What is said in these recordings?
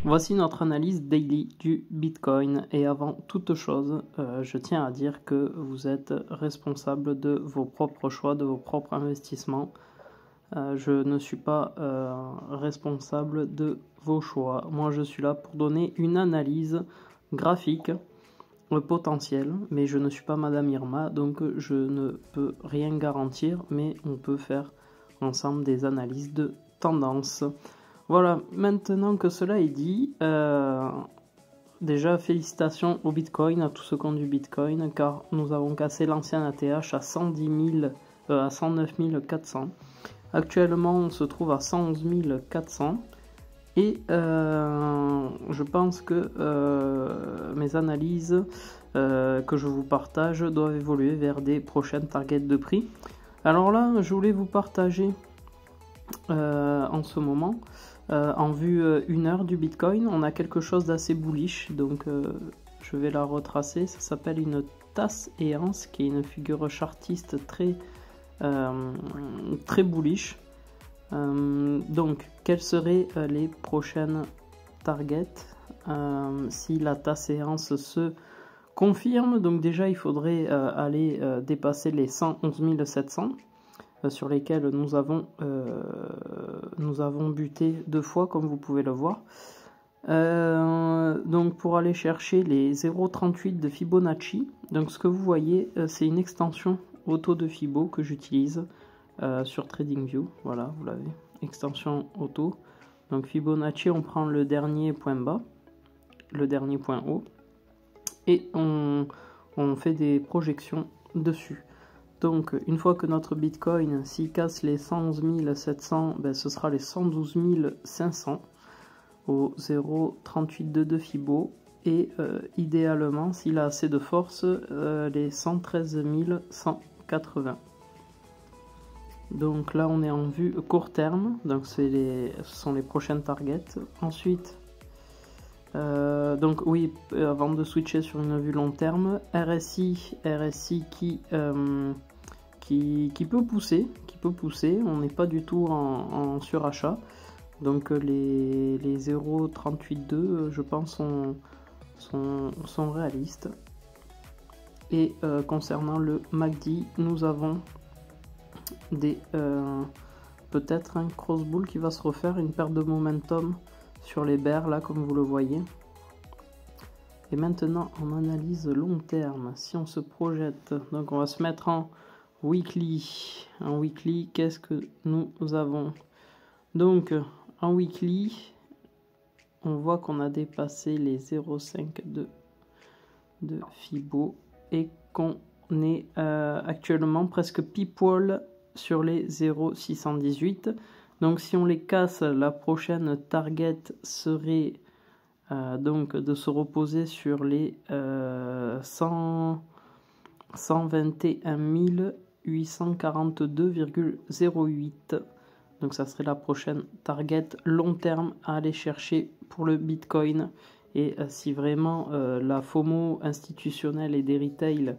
Voici notre analyse daily du Bitcoin et avant toute chose, je tiens à dire que vous êtes responsable de vos propres choix, de vos propres investissements. Je ne suis pas responsable de vos choix. Moi, je suis là pour donner une analyse graphique potentielle, mais je ne suis pas Madame Irma, donc je ne peux rien garantir, mais on peut faire ensemble des analyses de tendance. Voilà, maintenant que cela est dit, déjà félicitations au Bitcoin, à tous ceux qui ont du Bitcoin, car nous avons cassé l'ancien ATH à 109 400. Actuellement, on se trouve à 111 400. Et je pense que mes analyses que je vous partage doivent évoluer vers des prochaines targets de prix. Alors là, je voulais vous partager en ce moment, en vue 1 heure du Bitcoin, on a quelque chose d'assez bullish, donc je vais la retracer. Ça s'appelle une tasse éance, qui est une figure chartiste très bullish. Donc, quelles seraient les prochaines targets si la tasse éance se confirme? Donc déjà, il faudrait aller dépasser les 111 700. Sur lesquels nous avons buté 2 fois, comme vous pouvez le voir. Donc pour aller chercher les 0,38 de Fibonacci, donc ce que vous voyez, c'est une extension auto de Fibo que j'utilise sur TradingView. Voilà, vous l'avez, extension auto. Donc Fibonacci, on prend le dernier point bas, le dernier point haut, et on fait des projections dessus. Donc, une fois que notre Bitcoin, s'il casse les 111 700, ben, ce sera les 112 500 au 0,382 de Fibo. Et idéalement, s'il a assez de force, les 113 180. Donc là, on est en vue court terme. Donc, ce sont les prochaines targets. Ensuite, donc oui, avant de switcher sur une vue long terme, RSI qui peut pousser, on n'est pas du tout en surachat, donc les 0,382 je pense sont réalistes. Et concernant le MACD, nous avons peut-être un cross bull qui va se refaire, une perte de momentum sur les bears là, comme vous le voyez. Et maintenant en analyse long terme, si on se projette, donc on va se mettre en weekly. En weekly, qu'est-ce que nous avons? Donc en weekly, on voit qu'on a dépassé les 0,5 de Fibo et qu'on est actuellement presque pile-poil sur les 0,618. Donc si on les casse, la prochaine target serait donc de se reposer sur les 121 842,08. Donc ça serait la prochaine target long terme à aller chercher pour le Bitcoin. Et si vraiment la FOMO institutionnelle et des retail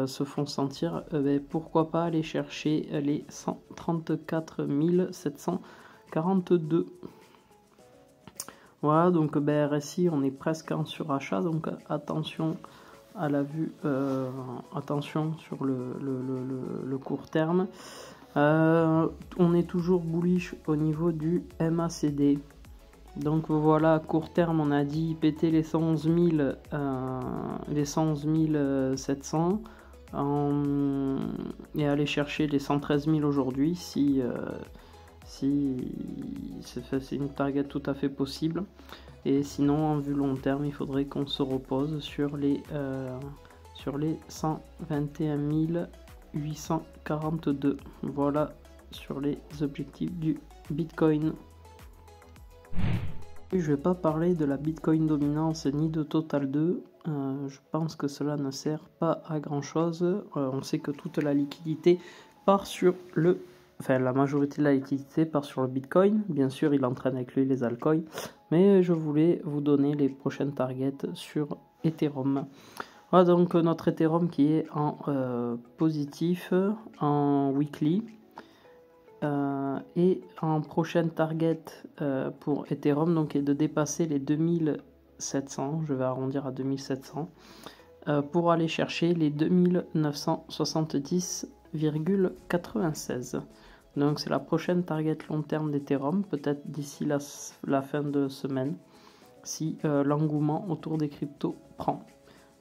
se font sentir, ben, pourquoi pas aller chercher les 134 742. Voilà, donc RSI, on est presque en surachat, donc attention à la vue, attention sur le court terme. On est toujours bullish au niveau du MACD. Donc voilà, à court terme, on a dit péter les 111 700 et aller chercher les 113 000 aujourd'hui si c'est une target tout à fait possible. Et sinon, en vue long terme, il faudrait qu'on se repose sur les 121 842. Voilà sur les objectifs du Bitcoin. Je ne vais pas parler de la Bitcoin dominance ni de Total 2. Je pense que cela ne sert pas à grand chose. On sait que toute la liquidité part sur la majorité de la liquidité part sur le Bitcoin. Bien sûr, il entraîne avec lui les altcoins. Mais je voulais vous donner les prochaines targets sur Ethereum. Voilà donc notre Ethereum qui est en positif en weekly. Et en prochaine target pour Ethereum donc, est de dépasser les 2700, je vais arrondir à 2700, pour aller chercher les 2970,96. Donc c'est la prochaine target long terme d'Ethereum, peut-être d'ici la fin de semaine, si l'engouement autour des cryptos prend.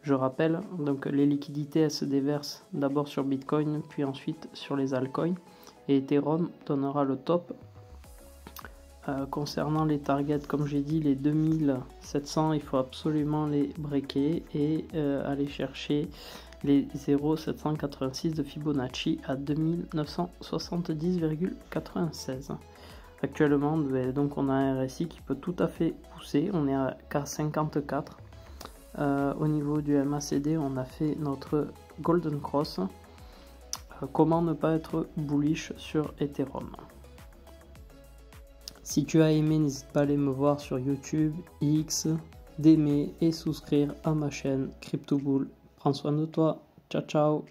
Je rappelle, donc les liquidités elles se déversent d'abord sur Bitcoin, puis ensuite sur les altcoins, et Ethereum donnera le top. Concernant les targets, comme j'ai dit, les 2700, il faut absolument les breaker et aller chercher les 0,786 de Fibonacci à 2970,96. Actuellement, donc on a un RSI qui peut tout à fait pousser, on est à K54. Au niveau du MACD, on a fait notre Golden Cross. Comment ne pas être bullish sur Ethereum? Si tu as aimé, n'hésite pas à aller me voir sur YouTube, X, d'aimer et souscrire à ma chaîne CryptoBull. Prends soin de toi. Ciao ciao.